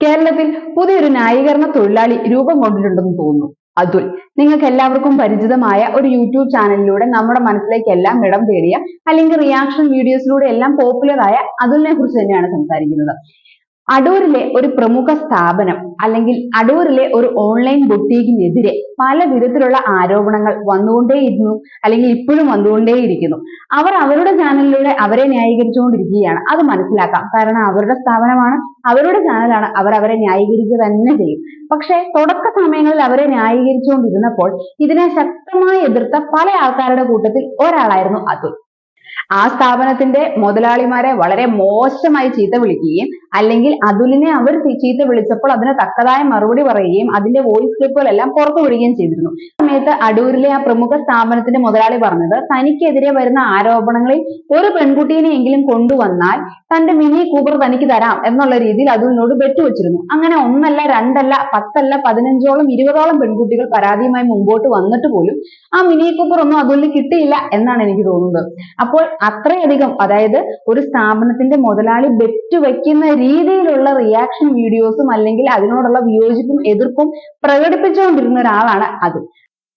കേരളത്തിൽ പുതിയൊരു ന്യായീകരണ തൊഴിലാളി രൂപം കൊണ്ടിട്ടുണ്ടെന്ന് തോന്നുന്നു. അതുൽ. നിങ്ങൾക്ക് എല്ലാവർക്കും പരിചിതമായ ഒരു യൂട്യൂബ് ചാനലിലൂടെ നമ്മുടെ മനസ്സിലേക്ക് എല്ലാം ഇടം തേടിയ അല്ലെങ്കിൽ റിയാക്ഷൻ വീഡിയോസിലൂടെ എല്ലാം പോപ്പുലർ ആയ അതുലിനെ കുറിച്ച് തന്നെയാണ് സംസാരിക്കുന്നത്. അടൂരിലെ ഒരു പ്രമുഖ സ്ഥാപനം അല്ലെങ്കിൽ അടൂരിലെ ഒരു ഓൺലൈൻ ബൊട്ടീക്കിനെതിരെ പല വിധത്തിലുള്ള ആരോപണങ്ങൾ വന്നുകൊണ്ടേയിരുന്നു, അല്ലെങ്കിൽ ഇപ്പോഴും വന്നുകൊണ്ടേയിരിക്കുന്നു. അവർ അവരുടെ ചാനലിലൂടെ അവരെ ന്യായീകരിച്ചുകൊണ്ടിരിക്കുകയാണ്. അത് മനസ്സിലാക്കാം, കാരണം അവരുടെ സ്ഥാപനമാണ്, അവരുടെ ചാനലാണ്, അവർ അവരെ ന്യായീകരിക്കുക തന്നെ ചെയ്യും. പക്ഷെ തുടക്ക സമയങ്ങളിൽ അവരെ ന്യായീകരിച്ചുകൊണ്ടിരുന്നപ്പോൾ ഇതിനെ ശക്തമായി എതിർത്ത പല ആൾക്കാരുടെ കൂട്ടത്തിൽ ഒരാളായിരുന്നു അതുൽ. ആ സ്ഥാപനത്തിന്റെ മുതലാളിമാരെ വളരെ മോശമായി ചീത്ത വിളിക്കുകയും അല്ലെങ്കിൽ അതുലിനെ അവർ ചീത്ത വിളിച്ചപ്പോൾ അതിന് തക്കതായ മറുപടി പറയുകയും അതിന്റെ വോയിസ് ക്ലിപ്പുകളെല്ലാം പുറത്തു വിടുകയും ചെയ്തിരുന്നു. ആ സമയത്ത് അടൂരിലെ ആ പ്രമുഖ സ്ഥാപനത്തിന്റെ മുതലാളി പറഞ്ഞത്, തനിക്കെതിരെ വരുന്ന ആരോപണങ്ങളിൽ ഒരു പെൺകുട്ടീനെയെങ്കിലും കൊണ്ടുവന്നാൽ തന്റെ മിനി കൂപ്പർ തനിക്ക് തരാം എന്നുള്ള രീതിയിൽ അതുലിനോട് വെച്ചുവെച്ചിരുന്നു. അങ്ങനെ ഒന്നല്ല, രണ്ടല്ല, 10 അല്ല, 15ഓളം 20ഓളം പെൺകുട്ടികൾ പരാതിയുമായി മുമ്പോട്ട് വന്നിട്ട് പോലും ആ മിനി കൂപ്പർ ഒന്നും അതുലിന് കിട്ടിയില്ല എന്നാണ് എനിക്ക് തോന്നുന്നത്. അപ്പോൾ അത്രയധികം, അതായത് ഒരു സ്ഥാപനത്തിന്റെ മുതലാളി ബെറ്റ് വെക്കുന്ന രീതിയിലുള്ള റിയാക്ഷൻ വീഡിയോസും അല്ലെങ്കിൽ അതിനോടുള്ള വിയോജിപ്പും എതിർപ്പും പ്രകടിപ്പിച്ചുകൊണ്ടിരുന്ന ഒരാളാണ് അതുൽ.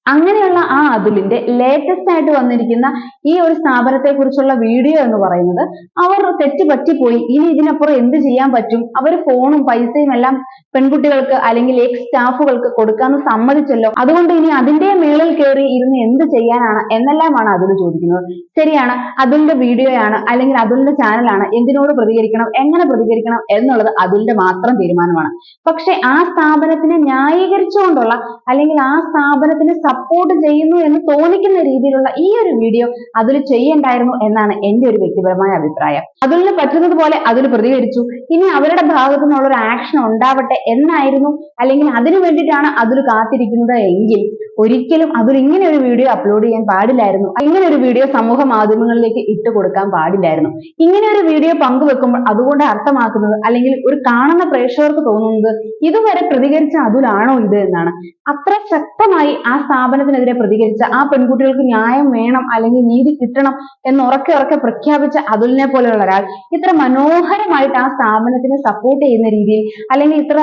അങ്ങനെയുള്ള ആ അതുലിന്റെ ലേറ്റസ്റ്റ് ആയിട്ട് വന്നിരിക്കുന്ന ഈ ഒരു സ്ഥാപനത്തെ കുറിച്ചുള്ള വീഡിയോ എന്ന് പറയുന്നത്, അവർ തെറ്റ് പറ്റിപ്പോയി, ഇനി ഇതിനപ്പുറം എന്ത് ചെയ്യാൻ പറ്റും, അവർ ഫോണും പൈസയും എല്ലാം പെൺകുട്ടികൾക്ക് അല്ലെങ്കിൽ എക്സ് സ്റ്റാഫുകൾക്ക് കൊടുക്കാന്ന് സമ്മതിച്ചല്ലോ, അതുകൊണ്ട് ഇനി അതിന്റെ മേളിൽ കയറി ഇരുന്ന് എന്ത് ചെയ്യാനാണ് എന്നെല്ലാമാണ് അതുൽ ചോദിക്കുന്നത്. ശരിയാണ്, അതുലിന്റെ വീഡിയോയാണ് അല്ലെങ്കിൽ അതുലിന്റെ ചാനലാണ്, എന്തിനോട് പ്രതികരിക്കണം, എങ്ങനെ പ്രതികരിക്കണം എന്നുള്ളത് അതുലിന്റെ മാത്രം തീരുമാനമാണ്. പക്ഷെ ആ സ്ഥാപനത്തിനെ ന്യായീകരിച്ചുകൊണ്ടുള്ള അല്ലെങ്കിൽ ആ സ്ഥാപനത്തിന് സപ്പോർട്ട് ചെയ്യുന്നു എന്ന് തോന്നിക്കുന്ന രീതിയിലുള്ള ഈ ഒരു വീഡിയോ അതുൽ ചെയ്യണ്ടായിരുന്നു എന്നാണ് എന്റെ ഒരു വ്യക്തിപരമായ അഭിപ്രായം. അതുലിന് പറ്റുന്നത് പോലെ അതുൽ പ്രതികരിച്ചു, ഇനി അവരുടെ ഭാഗത്തു നിന്നുള്ള ഒരു ആക്ഷൻ ഉണ്ടാവട്ടെ എന്നായിരുന്നു, അല്ലെങ്കിൽ അതിനു വേണ്ടിയിട്ടാണ് അതുൽ കാത്തിരിക്കുന്നത് എങ്കിൽ ഒരിക്കലും അതുൽ ഇങ്ങനെ ഒരു വീഡിയോ അപ്ലോഡ് ചെയ്യാൻ പാടില്ലായിരുന്നു. ഇങ്ങനെ ഒരു വീഡിയോ സമൂഹ മാധ്യമങ്ങളിലേക്ക് ഇട്ട് കൊടുക്കാൻ പാടില്ലായിരുന്നു. ഇങ്ങനെ ഒരു വീഡിയോ പങ്കുവെക്കുമ്പോൾ അതുകൊണ്ട് അർത്ഥമാക്കുന്നത് അല്ലെങ്കിൽ ഒരു കാണുന്ന പ്രേക്ഷകർക്ക് തോന്നുന്നത് ഇതുവരെ പ്രതികരിച്ച അതുലാണോ ഇത് എന്നാണ്. അത്ര ശക്തമായി ആ സ്ഥാപനത്തിനെതിരെ പ്രതികരിച്ച, ആ പെൺകുട്ടികൾക്ക് ന്യായം വേണം അല്ലെങ്കിൽ നീതി കിട്ടണം എന്ന് ഉറക്കെ പ്രഖ്യാപിച്ച അതുലിനെ പോലെയുള്ള ഒരാൾ ഇത്ര മനോഹരമായിട്ട് ആ സ്ഥാപനത്തിനെ സപ്പോർട്ട് ചെയ്യുന്ന രീതിയിൽ അല്ലെങ്കിൽ ഇത്ര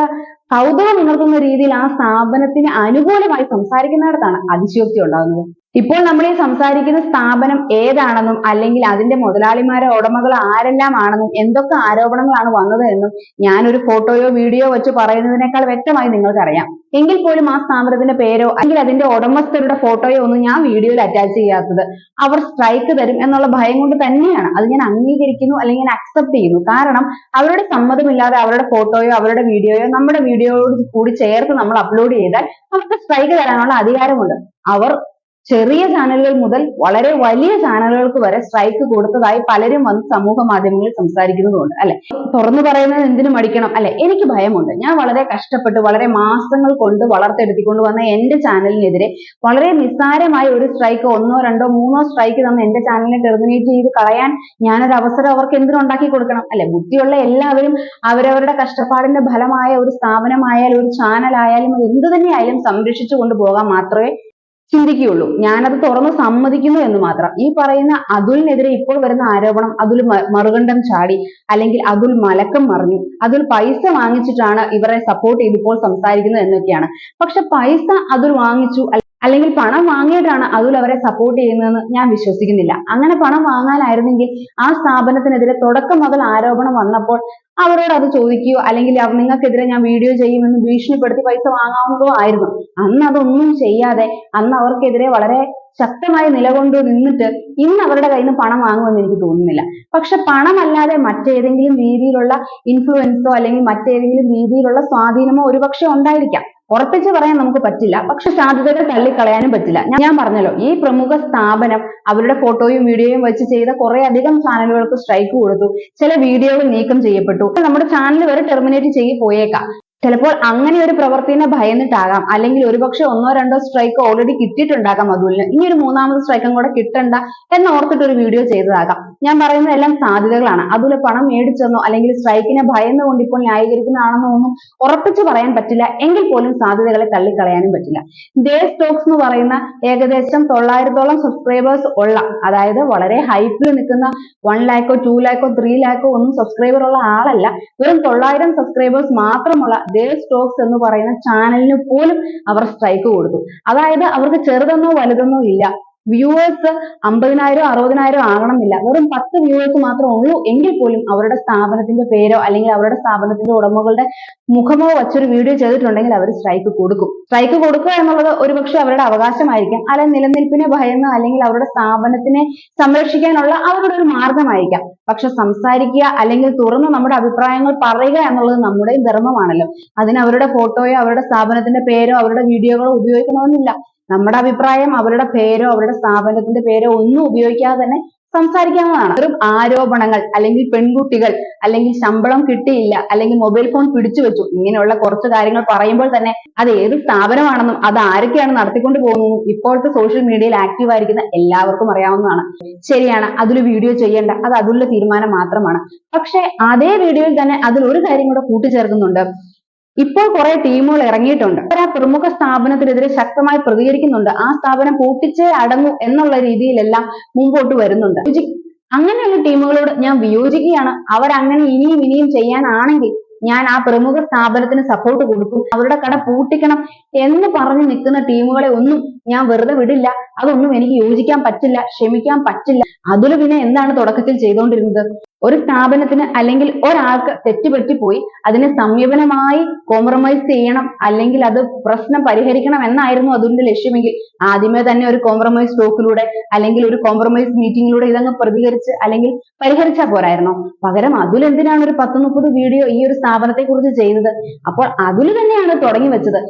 കൗതുകം ഉണർത്തുന്ന രീതിയിൽ ആ സ്ഥാപനത്തിന് അനുകൂലമായി സംസാരിക്കുന്നിടത്താണ് അതിശയോക്തി ഉണ്ടാകുന്നത്. ഇപ്പോൾ നമ്മൾ ഈ സംസാരിക്കുന്ന സ്ഥാപനം ഏതാണെന്നും അല്ലെങ്കിൽ അതിന്റെ മുതലാളിമാരോ ഉടമകൾ ആരെല്ലാം ആണെന്നും എന്തൊക്കെ ആരോപണങ്ങളാണ് വന്നത് എന്നും ഞാനൊരു ഫോട്ടോയോ വീഡിയോ വെച്ച് പറയുന്നതിനേക്കാൾ വ്യക്തമായി നിങ്ങൾക്കറിയാം. എങ്കിൽ പോലും ആ സ്ഥാപനത്തിന്റെ പേരോ അല്ലെങ്കിൽ അതിന്റെ ഉടമസ്ഥരുടെ ഫോട്ടോയോ ഒന്നും ഞാൻ വീഡിയോയിൽ അറ്റാച്ച് ചെയ്യാത്തത് അവർ സ്ട്രൈക്ക് തരും എന്നുള്ള ഭയം കൊണ്ട് തന്നെയാണ്. അത് ഞാൻ അംഗീകരിക്കുന്നു അല്ലെങ്കിൽ ഞാൻ അക്സെപ്റ്റ് ചെയ്യുന്നു. കാരണം അവരുടെ സമ്മതമില്ലാതെ അവരുടെ ഫോട്ടോയോ അവരുടെ വീഡിയോയോ നമ്മുടെ വീഡിയോയോട് കൂടി ചേർത്ത് നമ്മൾ അപ്ലോഡ് ചെയ്താൽ അവർക്ക് സ്ട്രൈക്ക് തരാനുള്ള അധികാരമുണ്ട്. അവർ ചെറിയ ചാനലുകൾ മുതൽ വളരെ വലിയ ചാനലുകൾക്ക് വരെ സ്ട്രൈക്ക് കൊടുത്തതായി പലരും വന്ന് സമൂഹ മാധ്യമങ്ങളിൽ സംസാരിക്കുന്നതുകൊണ്ട്, അല്ലെ? തുറന്നു പറയുന്നത് എന്തിനു മടിക്കണം, അല്ലെ? എനിക്ക് ഭയമുണ്ട്. ഞാൻ വളരെ കഷ്ടപ്പെട്ട് വളരെ മാസങ്ങൾ കൊണ്ട് വളർത്തെടുത്തിക്കൊണ്ട് വന്ന എന്റെ ചാനലിനെതിരെ വളരെ നിസ്സാരമായ ഒരു സ്ട്രൈക്ക്, 1, 2, 3 സ്ട്രൈക്ക് തന്ന എന്റെ ചാനലിനെ ടെർമിനേറ്റ് ചെയ്ത് കളയാൻ ഞാനൊരു അവസരം അവർക്ക് എന്തിനുണ്ടാക്കി കൊടുക്കണം, അല്ലെ? ബുദ്ധിയുള്ള എല്ലാവരും അവരവരുടെ കഷ്ടപ്പാടിന്റെ ഫലമായ ഒരു സ്ഥാപനമായാലും ഒരു ചാനലായാലും അത് എന്ത് തന്നെയായാലും സംരക്ഷിച്ചു കൊണ്ടുപോകാൻ മാത്രമേ ചിന്തിക്കുകയുള്ളൂ. ഞാനത് തുറന്ന് സമ്മതിക്കുന്നു എന്ന് മാത്രം. ഈ പറയുന്ന അതുലിനെതിരെ ഇപ്പോൾ വരുന്ന ആരോപണം അതുൽ മറുകണ്ഠം ചാടി അല്ലെങ്കിൽ അതുൽ മലക്കം മറിഞ്ഞു, അതുൽ പൈസ വാങ്ങിച്ചിട്ടാണ് ഇവരെ സപ്പോർട്ട് ചെയ്ത് ഇപ്പോൾ സംസാരിക്കുന്നത് എന്നൊക്കെയാണ്. പക്ഷെ പൈസ അതുൽ വാങ്ങിച്ചു അല്ലെങ്കിൽ പണം വാങ്ങിയിട്ടാണ് അതുൽ അവരെ സപ്പോർട്ട് ചെയ്യുന്നതെന്ന് ഞാൻ വിശ്വസിക്കുന്നില്ല. അങ്ങനെ പണം വാങ്ങാനായിരുന്നെങ്കിൽ ആ സ്ഥാപനത്തിനെതിരെ തുടക്കം മുതൽ ആരോപണം വന്നപ്പോൾ അവരോട് അത് ചോദിക്കുകയോ അല്ലെങ്കിൽ നിങ്ങൾക്കെതിരെ ഞാൻ വീഡിയോ ചെയ്യുമെന്ന് ഭീഷണിപ്പെടുത്തി പൈസ വാങ്ങാവുന്നതോ ആയിരുന്നു. അന്ന് അതൊന്നും ചെയ്യാതെ അന്ന് അവർക്കെതിരെ വളരെ ശക്തമായി നിലകൊണ്ടു നിന്നിട്ട് ഇന്ന് അവരുടെ കയ്യിൽ നിന്ന് പണം വാങ്ങുമെന്ന് എനിക്ക് തോന്നുന്നില്ല. പക്ഷെ പണമല്ലാതെ മറ്റേതെങ്കിലും രീതിയിലുള്ള ഇൻഫ്ലുവൻസോ അല്ലെങ്കിൽ മറ്റേതെങ്കിലും രീതിയിലുള്ള സ്വാധീനമോ ഒരുപക്ഷെ ഉണ്ടായിരിക്കാം. ഉറപ്പിച്ച് പറയാൻ നമുക്ക് പറ്റില്ല, പക്ഷെ സാധ്യതകൾ തള്ളിക്കളയാനും പറ്റില്ല. ഞാൻ പറഞ്ഞല്ലോ, ഈ പ്രമുഖ സ്ഥാപനം അവരുടെ ഫോട്ടോയും വീഡിയോയും വെച്ച് ചെയ്ത കുറെ അധികം ചാനലുകൾക്ക് സ്ട്രൈക്ക് കൊടുത്തു, ചില വീഡിയോകൾ നീക്കം ചെയ്യപ്പെട്ടു, നമ്മുടെ ചാനൽ വരെ ടെർമിനേറ്റ് ചെയ്ത് പോയേക്കാം. ചിലപ്പോൾ അങ്ങനെ ഒരു പ്രവൃത്തിനെ ഭയന്നിട്ടാകാം, അല്ലെങ്കിൽ ഒരുപക്ഷെ ഒന്നോ രണ്ടോ സ്ട്രൈക്ക് ഓൾറെഡി കിട്ടിയിട്ടുണ്ടാകാം അതുലിന്. ഇനി ഒരു മൂന്നാമത് സ്ട്രൈക്കും കൂടെ കിട്ടണ്ട എന്ന് ഓർത്തിട്ട് ഒരു വീഡിയോ ചെയ്തതാകാം. ഞാൻ പറയുന്നത് എല്ലാം സാധ്യതകളാണ്. അതുൽ പണം മേടിച്ചെന്നോ അല്ലെങ്കിൽ സ്ട്രൈക്കിനെ ഭയന്നുകൊണ്ട് ഇപ്പോൾ ന്യായീകരിക്കുന്നതാണെന്നോ ഒന്നും ഉറപ്പിച്ചു പറയാൻ പറ്റില്ല. എങ്കിൽ പോലും സാധ്യതകളെ തള്ളിക്കളയാനും പറ്റില്ല. ദേവ് സ്റ്റോക്സ് എന്ന് പറയുന്ന ഏകദേശം 900ഓളം സബ്സ്ക്രൈബേഴ്സ് ഉള്ള, അതായത് വളരെ ഹൈപ്പിൽ നിൽക്കുന്ന 1 ലാക്കോ 2 ലാക്കോ 3 ലാക്കോ ഒന്നും സബ്സ്ക്രൈബർ ഉള്ള ആളല്ല. വെറും 900 സബ്സ്ക്രൈബേഴ്സ് മാത്രമുള്ള ദേവ് സ്റ്റോക്സ് എന്ന് പറയുന്ന ചാനലിന് പോലും അവർ സ്ട്രൈക്ക് കൊടുത്തു. അതായത് അവർക്ക് ചെറുതെന്നോ വലുതെന്നോ ഇല്ല. വ്യൂവേഴ്സ് 50,000 60,000 ആകണമെന്നില്ല. വെറും 10 വ്യൂവേഴ്സ് മാത്രമേ ഉള്ളൂ എങ്കിൽ പോലും അവരുടെ സ്ഥാപനത്തിന്റെ പേരോ അല്ലെങ്കിൽ അവരുടെ സ്ഥാപനത്തിന്റെ ഉടമകളുടെ മുഖമോ വച്ചൊരു വീഡിയോ ചെയ്തിട്ടുണ്ടെങ്കിൽ അവർ സ്ട്രൈക്ക് കൊടുക്കും. സ്ട്രൈക്ക് കൊടുക്കുക എന്നുള്ളത് ഒരുപക്ഷെ അവരുടെ അവകാശമായിരിക്കാം, അല്ലെങ്കിൽ നിലനിൽപ്പിനെ ഭയന്ന് അല്ലെങ്കിൽ അവരുടെ സ്ഥാപനത്തിനെ സംരക്ഷിക്കാനുള്ള അവരുടെ ഒരു മാർഗമായിരിക്കാം. പക്ഷെ സംസാരിക്കുക അല്ലെങ്കിൽ തുറന്ന് നമ്മുടെ അഭിപ്രായങ്ങൾ പറയുക എന്നുള്ളത് നമ്മുടെയും ധർമ്മമാണല്ലോ. അതിന് അവരുടെ ഫോട്ടോയോ അവരുടെ സ്ഥാപനത്തിന്റെ പേരോ അവരുടെ വീഡിയോകളോ ഉപയോഗിക്കണമെന്നില്ല. നമ്മുടെ അഭിപ്രായം അവരുടെ പേരോ അവരുടെ സ്ഥാപനത്തിന്റെ പേരോ ഒന്നും ഉപയോഗിക്കാതെ തന്നെ സംസാരിക്കാവുന്നതാണ്. വെറും ആരോപണങ്ങൾ, അല്ലെങ്കിൽ പെൺകുട്ടികൾ, അല്ലെങ്കിൽ ശമ്പളം കിട്ടിയില്ല, അല്ലെങ്കിൽ മൊബൈൽ ഫോൺ പിടിച്ചു വെച്ചു, ഇങ്ങനെയുള്ള കുറച്ച് കാര്യങ്ങൾ പറയുമ്പോൾ തന്നെ അത് ഏത് സ്ഥാപനമാണെന്നും അത് ആരൊക്കെയാണ് നടത്തിക്കൊണ്ട് പോകുന്നതെന്നും ഇപ്പോഴത്തെ സോഷ്യൽ മീഡിയയിൽ ആക്റ്റീവ് ആയിരിക്കുന്ന എല്ലാവർക്കും അറിയാവുന്നതാണ്. ശരിയാണ്, അതിൽ വീഡിയോ ചെയ്യേണ്ട, അത് അതിലുള്ള തീരുമാനം മാത്രമാണ്. പക്ഷെ അതേ വീഡിയോയിൽ തന്നെ അതിൽ ഒരു കാര്യം കൂടെ കൂട്ടിച്ചേർക്കുന്നുണ്ട്. ഇപ്പോൾ കുറെ ടീമുകൾ ഇറങ്ങിയിട്ടുണ്ട്. അവർ ആ പ്രമുഖ സ്ഥാപനത്തിനെതിരെ ശക്തമായി പ്രതികരിക്കുന്നുണ്ട്. ആ സ്ഥാപനം പൂട്ടിച്ചേ അടങ്ങൂ എന്നുള്ള രീതിയിലെല്ലാം മുമ്പോട്ട് വരുന്നുണ്ട്. അങ്ങനെയുള്ള ടീമുകളോട് ഞാൻ വിയോജിക്കുകയാണ്. അവരങ്ങനെ ഇനിയും ഇനിയും ചെയ്യാനാണെങ്കിൽ ഞാൻ ആ പ്രമുഖ സ്ഥാപനത്തിന് സപ്പോർട്ട് കൊടുക്കും. അവരുടെ കട പൂട്ടിക്കണം എന്ന് പറഞ്ഞു നിൽക്കുന്ന ടീമുകളെ ഒന്നും ഞാൻ വെറുതെ വിടില്ല. അതൊന്നും എനിക്ക് യോജിക്കാൻ പറ്റില്ല, ക്ഷമിക്കാൻ പറ്റില്ല. അതുൽ പിന്നെ എന്താണ് തുടക്കത്തിൽ ചെയ്തുകൊണ്ടിരുന്നത്? ഒരു സ്ഥാപനത്തിന് അല്ലെങ്കിൽ ഒരാൾക്ക് തെറ്റുപറ്റിപ്പോയി അതിനെ സംയമനമായി കോംപ്രമൈസ് ചെയ്യണം, അല്ലെങ്കിൽ അത് പ്രശ്നം പരിഹരിക്കണം എന്നായിരുന്നു അതുലിന്റെ ലക്ഷ്യമെങ്കിൽ ആദ്യമേ തന്നെ ഒരു കോംപ്രമൈസ് ടോക്കിലൂടെ അല്ലെങ്കിൽ ഒരു കോംപ്രമൈസ് മീറ്റിംഗിലൂടെ ഇതങ്ങ് പ്രതികരിച്ച് അല്ലെങ്കിൽ പരിഹരിച്ചാൽ പോരായിരുന്നോ? പകരം അതുൽ എന്തിനാണ് ഒരു 10-30 വീഡിയോ ഈ ഒരു സ്ഥാപനത്തെ കുറിച്ച് ചെയ്തത്? അപ്പോൾ അതുൽ തന്നെയാണ് തുടങ്ങി വെച്ചത്.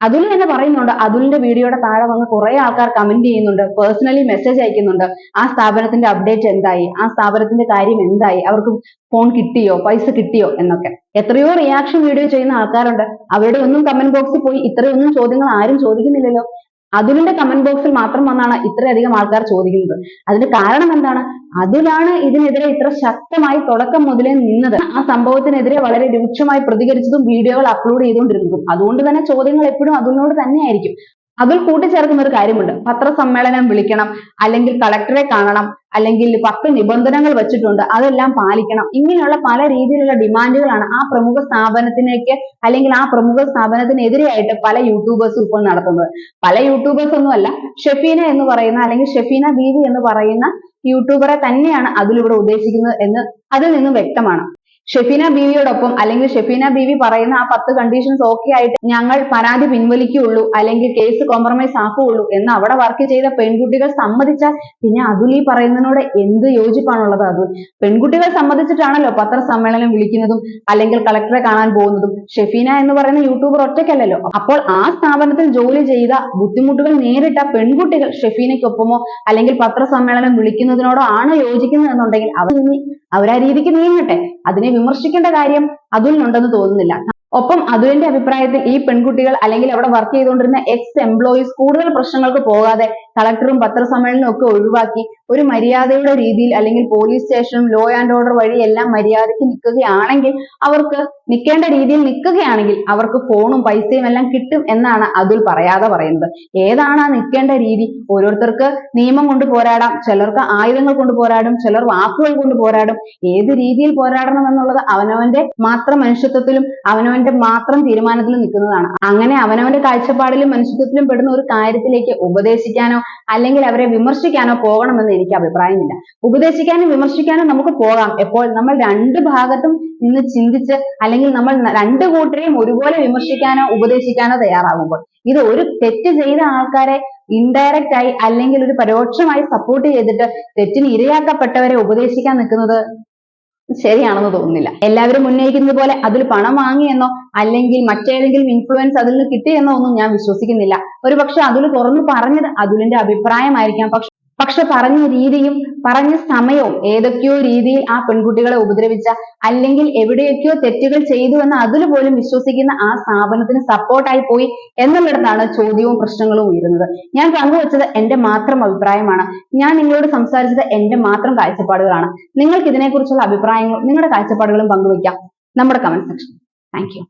അതുൽ തന്നെ പറയുന്നുണ്ട്, അതുലിന്റെ വീഡിയോയുടെ താഴെ വന്ന് കുറെ ആൾക്കാർ കമന്റ് ചെയ്യുന്നുണ്ട്, പേഴ്സണലി മെസ്സേജ് അയക്കുന്നുണ്ട്. ആ സ്ഥാപനത്തിന്റെ അപ്ഡേറ്റ് എന്തായി, ആ സ്ഥാപനത്തിന്റെ കാര്യം എന്തായി, അവർക്ക് ഫോൺ കിട്ടിയോ, പൈസ കിട്ടിയോ എന്നൊക്കെ. എത്രയോ റിയാക്ഷൻ വീഡിയോ ചെയ്യുന്ന ആൾക്കാരുണ്ട്. അവരുടെ ഒന്നും കമന്റ് ബോക്സിൽ പോയി ഇത്രയൊന്നും ചോദ്യങ്ങൾ ആരും ചോദിക്കുന്നില്ലല്ലോ. അതുലിന്റെ കമന്റ് ബോക്സിൽ മാത്രം വന്നാണ് ഇത്രയധികം ആൾക്കാർ ചോദിക്കുന്നത്. അതിന് കാരണം എന്താണ്? അതുലാണ് ഇതിനെതിരെ ഇത്ര ശക്തമായി തുടക്കം മുതലേ നിന്നത്. ആ സംഭവത്തിനെതിരെ വളരെ രൂക്ഷമായി പ്രതികരിച്ചതും വീഡിയോകൾ അപ്ലോഡ് ചെയ്തുകൊണ്ടിരുന്നതും. അതുകൊണ്ട് തന്നെ ചോദ്യങ്ങൾ എപ്പോഴും അതുലിനോട് തന്നെയായിരിക്കും. അതിൽ കൂട്ടിച്ചേർക്കുന്ന ഒരു കാര്യമുണ്ട്, പത്രസമ്മേളനം വിളിക്കണം, അല്ലെങ്കിൽ കളക്ടറെ കാണണം, അല്ലെങ്കിൽ 10 നിബന്ധനകൾ വെച്ചിട്ടുണ്ട്, അതെല്ലാം പാലിക്കണം. ഇങ്ങനെയുള്ള പല രീതിയിലുള്ള ഡിമാൻഡുകളാണ് ആ പ്രമുഖ സ്ഥാപനത്തിലേക്ക് അല്ലെങ്കിൽ ആ പ്രമുഖ സ്ഥാപനത്തിനെതിരെയായിട്ട് പല യൂട്യൂബേഴ്സും ഇപ്പോൾ നടത്തുന്നത്. പല യൂട്യൂബേഴ്സ് ഒന്നുമല്ല, ഷെഫീന എന്ന് പറയുന്ന അല്ലെങ്കിൽ ഷെഫീന ബീവി എന്ന് പറയുന്ന യൂട്യൂബറെ തന്നെയാണ് അതിലിവിടെ ഉദ്ദേശിക്കുന്നത് എന്ന് അതിൽ നിന്നും വ്യക്തമാണ്. ഷെഫീന ബീവിയോടൊപ്പം അല്ലെങ്കിൽ ഷെഫീന ബീവി പറയുന്ന ആ 10 കണ്ടീഷൻസ് ഓക്കെ ആയിട്ട് ഞങ്ങൾ പരാതി പിൻവലിക്കുകയുള്ളൂ അല്ലെങ്കിൽ കേസ് കോംപ്രമൈസ് ആക്കുകയുള്ളൂ എന്ന് അവിടെ വർക്ക് ചെയ്ത പെൺകുട്ടികൾ സമ്മതിച്ചാൽ പിന്നെ അതുൽ ഈ പറയുന്നതിനോട് എന്ത് യോജിപ്പാണുള്ളത്? അതുൽ പെൺകുട്ടികൾ സമ്മതിച്ചിട്ടാണല്ലോ പത്രസമ്മേളനം വിളിക്കുന്നതും അല്ലെങ്കിൽ കളക്ടറെ കാണാൻ പോകുന്നതും. ഷെഫീന എന്ന് പറയുന്ന യൂട്യൂബർ ഒറ്റയ്ക്കല്ലല്ലോ. അപ്പോൾ ആ സ്ഥാപനത്തിൽ ജോലി ചെയ്ത ബുദ്ധിമുട്ടുകൾ നേരിട്ട പെൺകുട്ടികൾ ഷെഫീനയ്ക്കൊപ്പമോ അല്ലെങ്കിൽ പത്രസമ്മേളനം വിളിക്കുന്നതിനോടോ ആണ് യോജിക്കുന്നത് എന്നുണ്ടെങ്കിൽ അവർ ആ രീതിക്ക് നീങ്ങട്ടെ. അതിനെ വിമർശിക്കേണ്ട കാര്യം അതുലിനുണ്ടെന്ന് തോന്നുന്നില്ല. ഒപ്പം അതുലിന്റെ അഭിപ്രായത്തിൽ ഈ പെൺകുട്ടികൾ അല്ലെങ്കിൽ അവിടെ വർക്ക് ചെയ്തുകൊണ്ടിരുന്ന എക്സ് എംപ്ലോയീസ് കൂടുതൽ പ്രശ്നങ്ങൾക്ക് പോകാതെ കളക്ടറും പത്രസമ്മേളനവും ഒക്കെ ഒഴിവാക്കി ഒരു മര്യാദയുടെ രീതിയിൽ അല്ലെങ്കിൽ പോലീസ് സ്റ്റേഷനും ലോ ആൻഡ് ഓർഡർ വഴി എല്ലാം മര്യാദയ്ക്ക് നിൽക്കുകയാണെങ്കിൽ, അവർക്ക് നിൽക്കേണ്ട രീതിയിൽ നിൽക്കുകയാണെങ്കിൽ അവർക്ക് ഫോണും പൈസയും എല്ലാം കിട്ടും എന്നാണ് അതുൽ പറയാതെ പറയുന്നത്. ഏതാണ് ആ നിൽക്കേണ്ട രീതി? ഓരോരുത്തർക്ക് നിയമം കൊണ്ട് പോരാടാം, ചിലർക്ക് ആയുധങ്ങൾ കൊണ്ട് പോരാടും, ചിലർ വാക്കുകൾ കൊണ്ട് പോരാടും. ഏത് രീതിയിൽ പോരാടണം എന്നുള്ളത് അവനവന്റെ മാത്രം മനുഷ്യത്വത്തിലും അവനവന്റെ മാത്രം തീരുമാനത്തിലും നിൽക്കുന്നതാണ്. അങ്ങനെ അവനവന്റെ കാഴ്ചപ്പാടിലും മനുഷ്യത്വത്തിലും പെടുന്ന ഒരു കാര്യത്തിലേക്ക് ഉപദേശിക്കാനോ അല്ലെങ്കിൽ അവരെ വിമർശിക്കാനോ പോകണമെന്ന് എനിക്ക് അഭിപ്രായമില്ല. ഉപദേശിക്കാനും വിമർശിക്കാനും നമുക്ക് പോകാം, എപ്പോൾ നമ്മൾ രണ്ട് ഭാഗത്തും നിന്ന് ചിന്തിച്ച് അല്ലെങ്കിൽ നമ്മൾ രണ്ട് കൂട്ടരെയും ഒരുപോലെ വിമർശിക്കാനോ ഉപദേശിക്കാനോ തയ്യാറാകുമ്പോൾ. ഇത് ഒരു തെറ്റ് ചെയ്ത ആൾക്കാരെ ഇൻഡയറക്റ്റ് ആയി അല്ലെങ്കിൽ ഒരു പരോക്ഷമായി സപ്പോർട്ട് ചെയ്തിട്ട് തെറ്റിന് ഇരയാക്കപ്പെട്ടവരെ ഉപദേശിക്കാൻ നിൽക്കുന്നത് ശരിയാണെന്ന് തോന്നുന്നില്ല. എല്ലാവരും ഉന്നയിക്കുന്നത് പോലെ അതിൽ പണം വാങ്ങിയെന്നോ അല്ലെങ്കിൽ മറ്റേതെങ്കിലും ഇൻഫ്ലുവൻസ് അതിൽ നിന്ന് കിട്ടിയെന്നോ ഒന്നും ഞാൻ വിശ്വസിക്കുന്നില്ല. ഒരു പക്ഷെ അതിൽ തുറന്നു പറഞ്ഞത് അതുലിന്റെ അഭിപ്രായമായിരിക്കാം. പക്ഷെ പറഞ്ഞ രീതിയും പറഞ്ഞ സമയവും ഏതൊക്കെയോ രീതിയിൽ ആ പെൺകുട്ടികളെ ഉപദ്രവിച്ച അല്ലെങ്കിൽ എവിടെയൊക്കെയോ തെറ്റുകൾ ചെയ്തു എന്ന് അതിൽ പോലും വിശ്വസിക്കുന്ന ആ സ്ഥാപനത്തിന് സപ്പോർട്ടായി പോയി എന്നുള്ളിടത്താണ് ചോദ്യവും പ്രശ്നങ്ങളും ഉയരുന്നത്. ഞാൻ പങ്കുവച്ചത് എന്റെ മാത്രം അഭിപ്രായമാണ്. ഞാൻ നിങ്ങളോട് സംസാരിച്ചത് എന്റെ മാത്രം കാഴ്ചപ്പാടുകളാണ്. നിങ്ങൾക്ക് ഇതിനെക്കുറിച്ചുള്ള അഭിപ്രായങ്ങളും നിങ്ങളുടെ കാഴ്ചപ്പാടുകളും പങ്കുവയ്ക്കാം നമ്മുടെ കമന്റ് സെക്ഷൻ. Thank you.